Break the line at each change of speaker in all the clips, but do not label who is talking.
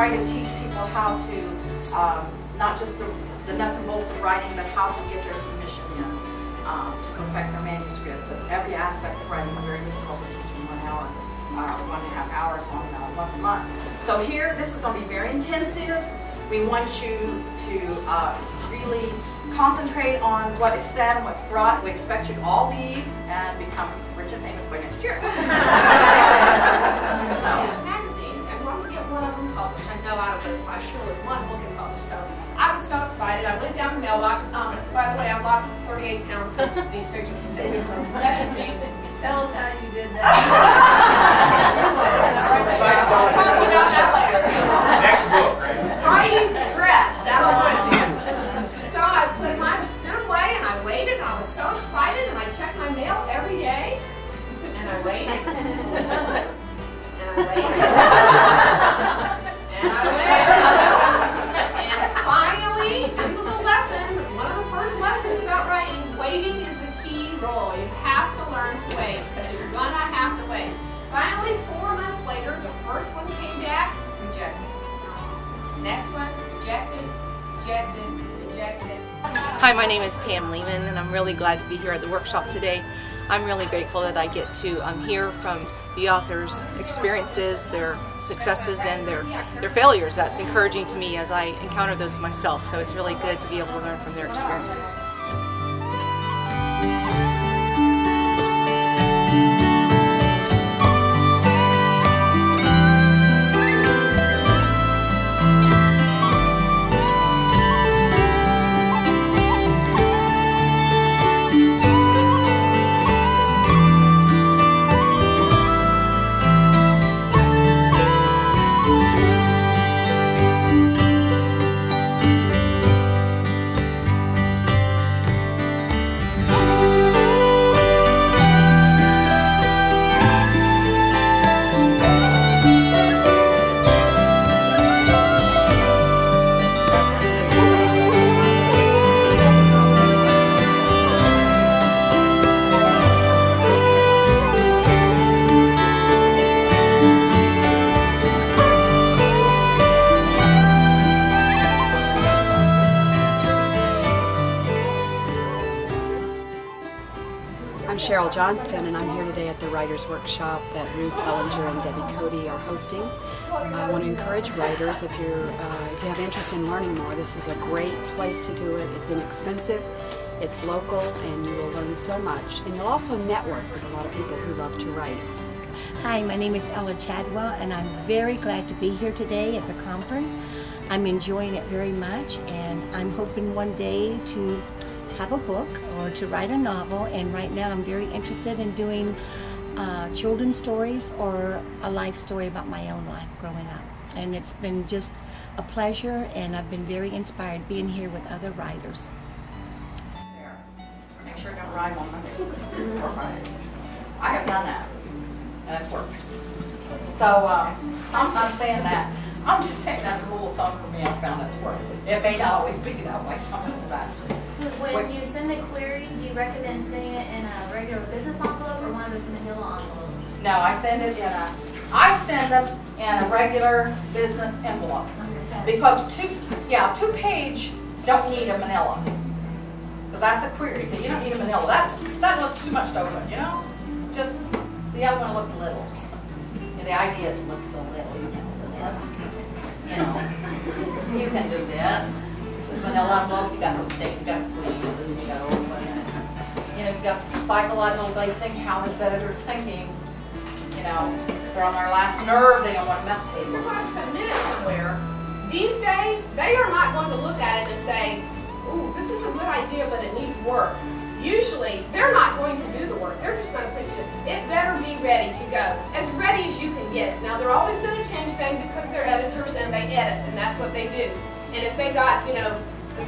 try to teach people how to, not just the nuts and bolts of writing, but how to get their submission in to perfect their manuscript. But every aspect of writing is very difficult to teach in 1 hour, or 1.5 hours on once a month. So here, this is going to be very intensive. We want you to really concentrate on what is said and what's brought. We expect you to all leave and become rich and famous by next year.
Magazines, and we're going to get one of them published. I know out of those 5, surely one will get published. So I was so excited. I went down the mailbox. By the way, I've lost 38 pounds since these pictures were taken. So that is me.
Tell us how you did that.
I'll talk to you about that later.
Next book, right?
Writing stress. That'll do it. So I put my sent away and I waited. And I was so excited, and I checked my mail every day. And I waited. And I waited. And I waited. And finally, this was a lesson. One of the first lessons about writing. Waiting is the key role. You have to learn to wait, because you're gonna have to wait. Finally, 4 months later, the first one came back, rejected. Next one, rejected, rejected, rejected.
Hi, my name is Pam Lehman, and I'm really glad to be here at the workshop today. I'm really grateful that I get to hear from the authors' experiences, their successes, and their failures. That's encouraging to me as I encounter those myself, so it's really good to be able to learn from their experiences.
Cheryl Johnston, and I'm here today at the Writers' Workshop that Ruth Ellinger and Debbie Cody are hosting. I want to encourage writers, if you have interest in learning more, this is a great place to do it. It's inexpensive, it's local, and you will learn so much. And you'll also network with a lot of people who love to write.
Hi, my name is Ella Chadwell, and I'm very glad to be here today at the conference. I'm enjoying it very much, and I'm hoping one day to have a book or to write a novel, and right now I'm very interested in doing children's stories or a life story about my own life growing up. And it's been just a pleasure, and I've been very inspired being here with other writers.
There. Make sure it don't rhyme on Monday or Friday. I have done that, and it's worked. So I'm not saying that. I'm just saying that's a rule of thumb for me. I found it to work. It may not always be that way. Something about it.
When you send the query, do you recommend sending it in a regular business envelope or one of those manila envelopes?
No, I send them in a regular business envelope. Because two page don't need a manila. Because that's a query, so you don't need a manila. That looks too much to open, you know? Just the other one looked little. And the ideas look so little, you know. You know, you can do this. This manila envelope, you got those things, you got squeeze, and you got open it. You know, you got psychological, they think how this editor's thinking. You know, if they're on their last nerve, they don't want to mess with
If
people.
you're going to submit it somewhere, these days, they are not going to look at it and say, ooh, this is a good idea, but it needs work. Usually, they're not going to do the work. They're just going to push it. It better be ready to go. As ready as you can get it. Now, they're always going to change things because they're editors and they edit, and that's what they do. And if they got, you know,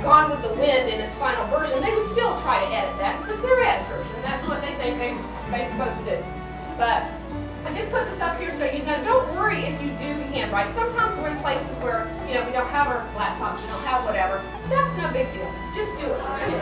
Gone with the Wind in its final version, they would still try to edit that because they're editors, and that's what they think they're supposed to do. But I just put this up here so you know, don't worry if you do handwrite. Sometimes we're in places where, you know, we don't have our laptops, we don't have whatever. That's no big deal. Just do it. Just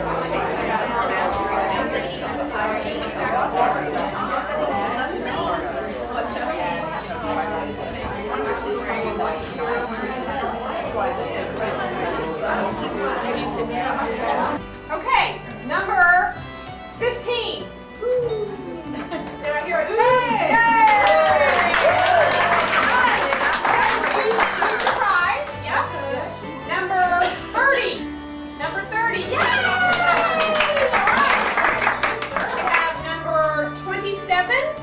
Griffin.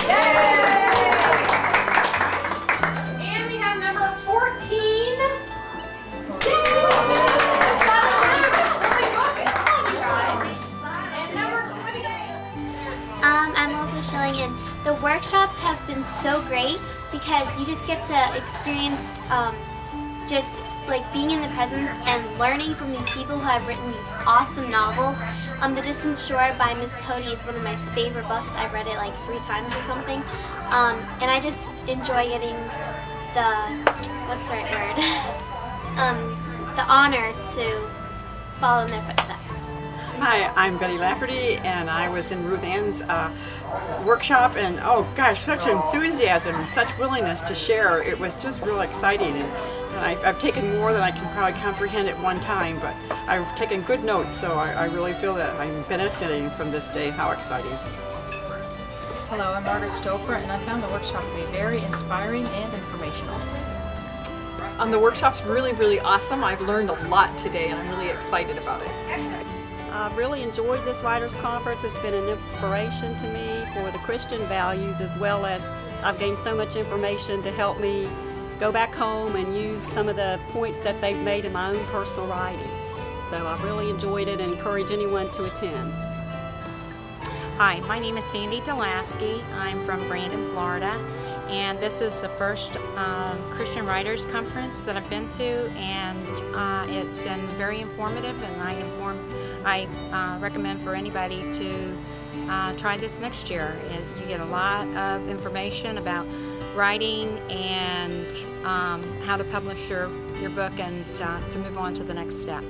Yay! And we have number 14. Yay! And number 28.
I'm Melissa Schilling, and the workshops have been so great because you just get to experience just like being in the presence and learning from these people who have written these awesome novels. The Distant Shore by Miss Cody is one of my favorite books. I've read it like 3 times or something. And I just enjoy getting the, what's the right word? The honor to follow in their footsteps.
Hi, I'm Betty Lafferty, and I was in Ruth Ann's workshop, and oh gosh, such enthusiasm, such willingness to share. It was just real exciting, and I've taken more than I can probably comprehend at one time, but I've taken good notes, so I really feel that I'm benefiting from this day. How exciting.
Hello, I'm Margaret Stouffer, and I found the workshop to be very inspiring and informational.
The workshop's really awesome. I've learned a lot today, and I'm really excited about it.
I've really enjoyed this Writers' Conference. It's been an inspiration to me for the Christian values, as well as I've gained so much information to help me go back home and use some of the points that they've made in my own personal writing. So I've really enjoyed it and encourage anyone to attend.
Hi, my name is Sandy Delasky. I'm from Brandon, Florida, and this is the first Christian Writers Conference that I've been to, and it's been very informative, and I recommend for anybody to try this next year. You get a lot of information about writing and how to publish your book and to move on to the next step.